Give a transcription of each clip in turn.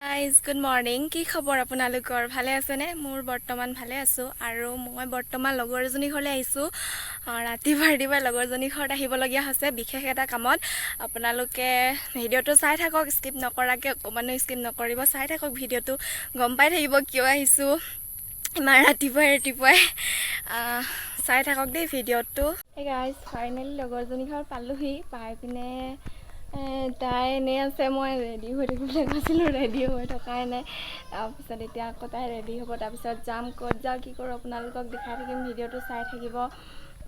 Guys good morning. কি খবৰ আপোনালোকৰ? ভালে আছেনে? মোৰ বৰ্তমান ভালে আছোঁ আৰু মই বৰ্তমান লগৰ এজনীৰ ঘৰলৈ আহিছোঁ। ৰাতিপুৱাই লগৰজনীৰ ঘৰত আহিবলগীয়া হৈছে বিশেষ এটা কামত। আপোনালোকে ভিডিঅ'টো চাই থাকক, স্কিপ নকৰাকৈ অকণমানো স্কিপ নকৰিব, চাই থাকক ভিডিঅ'টো, গম পাই থাকিব কিয় আহিছোঁ ইমান ৰাতিপুৱাই চাই থাকক দেই ভিডিঅ'টো। এই গাইজ ফাইনেলি লগৰজনীৰ ঘৰ পালোহি। পাই পিনে তাই এনেই আছে, মই ৰেডি হৈ থাকিবলৈ কৈছিলোঁ, ৰেডি হৈ থকাই নাই। তাৰপিছত এতিয়া আকৌ তাই ৰেডি হ'ব, তাৰপিছত যাম, ক'ত যাওঁ কি কৰোঁ আপোনালোকক দেখাই থাকিম। ভিডিঅ'টো চাই থাকিব,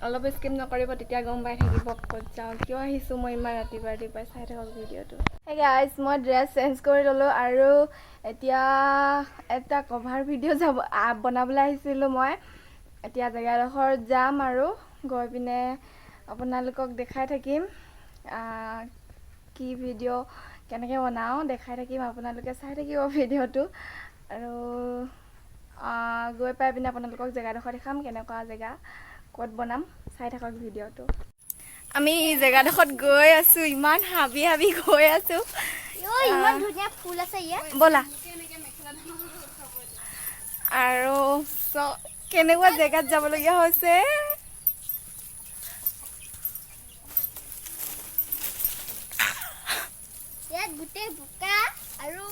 অলপ স্কিপ নকৰিব, তেতিয়া গম পাই থাকিব ক'ত যাওঁ, কিয় আহিছোঁ মই ইমান ৰাতিপুৱাই। চাই থাকক ভিডিঅ'টো। এই গাইজ মই ড্ৰেছ চেঞ্জ কৰি ল'লোঁ আৰু এতিয়া এটা কভাৰ ভিডিঅ' বনাবলৈ আহিছিলোঁ মই। এতিয়া জেগাডোখৰত যাম আৰু গৈ পিনে আপোনালোকক দেখাই থাকিম কি ভিডিঅ' কেনেকৈ বনাওঁ, দেখাই থাকিম। আপোনালোকে চাই থাকিব ভিডিঅ'টো আৰু গৈ পাই পিনে আপোনালোকক জেগাডোখৰ দেখাম, কেনেকুৱা জেগা, ক'ত বনাম, চাই থাকক ভিডিঅ'টো। আমি জেগাডোখৰত গৈ আছোঁ, ইমান হাবি গৈ আছোঁ। ইমান ধুনীয়া ফুল আছে ইয়াত, ব'লা। আৰু কেনেকুৱা জেগাত যাবলগীয়া হৈছে। ইয়াত গোটেই বোকা আৰু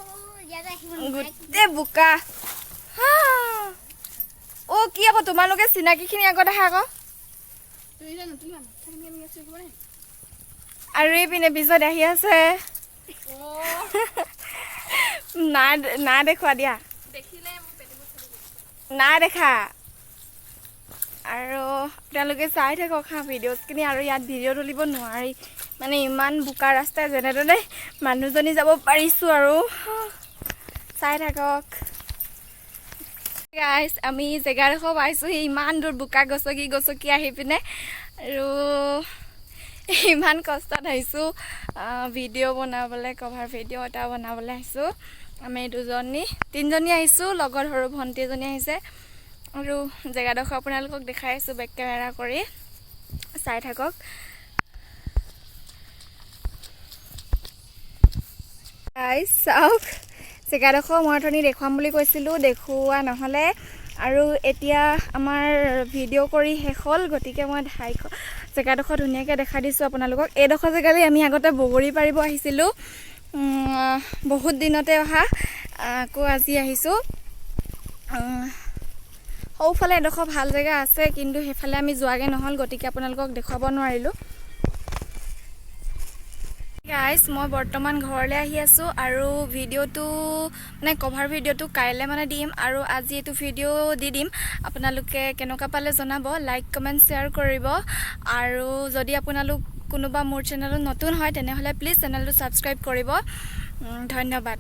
ইয়াত আহিব গোটেই বোকা। অ' কি আকৌ তোমালোকে চিনাকিখিনি আগত আহা আকৌ। আৰু এইপিনে পিছত আহি আছে। নাই দেখুৱা দিয়া, নাই দেখা। আৰু আপোনালোকে চাই থাকক ভিডিঅ'খিনি। আৰু ইয়াত ভিডিঅ' তুলিব নোৱাৰি, মানে ইমান বোকা ৰাস্তাই যেনে তেনে মানুহজনী যাব পাৰিছোঁ আৰু। চাই থাকক গাইজ, আমি জেগাডোখৰ পাইছোঁহি। ইমান দূৰ বোকা গছকি আহি পিনে আৰু ইমান কষ্টত আহিছোঁ ভিডিঅ' বনাবলৈ, কভাৰ ভিডিঅ' এটা বনাবলৈ আহিছোঁ। আমি তিনিজনী আহিছোঁ, লগত সৰু ভণ্টি এজনী আহিছে। আৰু জেগাডোখৰ আপোনালোকক দেখাই আছোঁ বেক কেমেৰা কৰি, চাই থাকক। গাইজ চাওক জেগাডোখৰ মই অথনি দেখুৱাম বুলি কৈছিলোঁ, দেখুওৱা নহ'লে। আৰু এতিয়া আমাৰ ভিডিঅ' কৰি শেষ হ'ল, গতিকে মই জেগাডোখৰ ধুনীয়াকৈ দেখাই দিছোঁ আপোনালোকক। এইডোখৰ জেগালৈ আমি আগতে বগৰী পাৰিব আহিছিলোঁ, বহুত দিনতে অহা, আকৌ আজি আহিছোঁ। সৌফালে এডোখৰ ভাল জেগা আছে, কিন্তু সেইফালে আমি যোৱাগৈ নহ'ল, গতিকে আপোনালোকক দেখুৱাব নোৱাৰিলোঁ। গাইজ মই বৰ্তমান ঘৰলৈ আহি আছোঁ আৰু ভিডিঅ'টো মানে কভাৰ ভিডিঅ'টো কাইলৈ মানে দিম আৰু আজি এইটো ভিডিঅ' দি দিম। আপোনালোকে কেনেকুৱা পালে জনাব, লাইক কমেণ্ট শ্বেয়াৰ কৰিব। আৰু যদি আপোনালোক কোনোবা মোৰ চেনেলত নতুন হয় তেনেহ'লে প্লিজ চেনেলটো ছাবস্ক্ৰাইব কৰিব। ধন্যবাদ।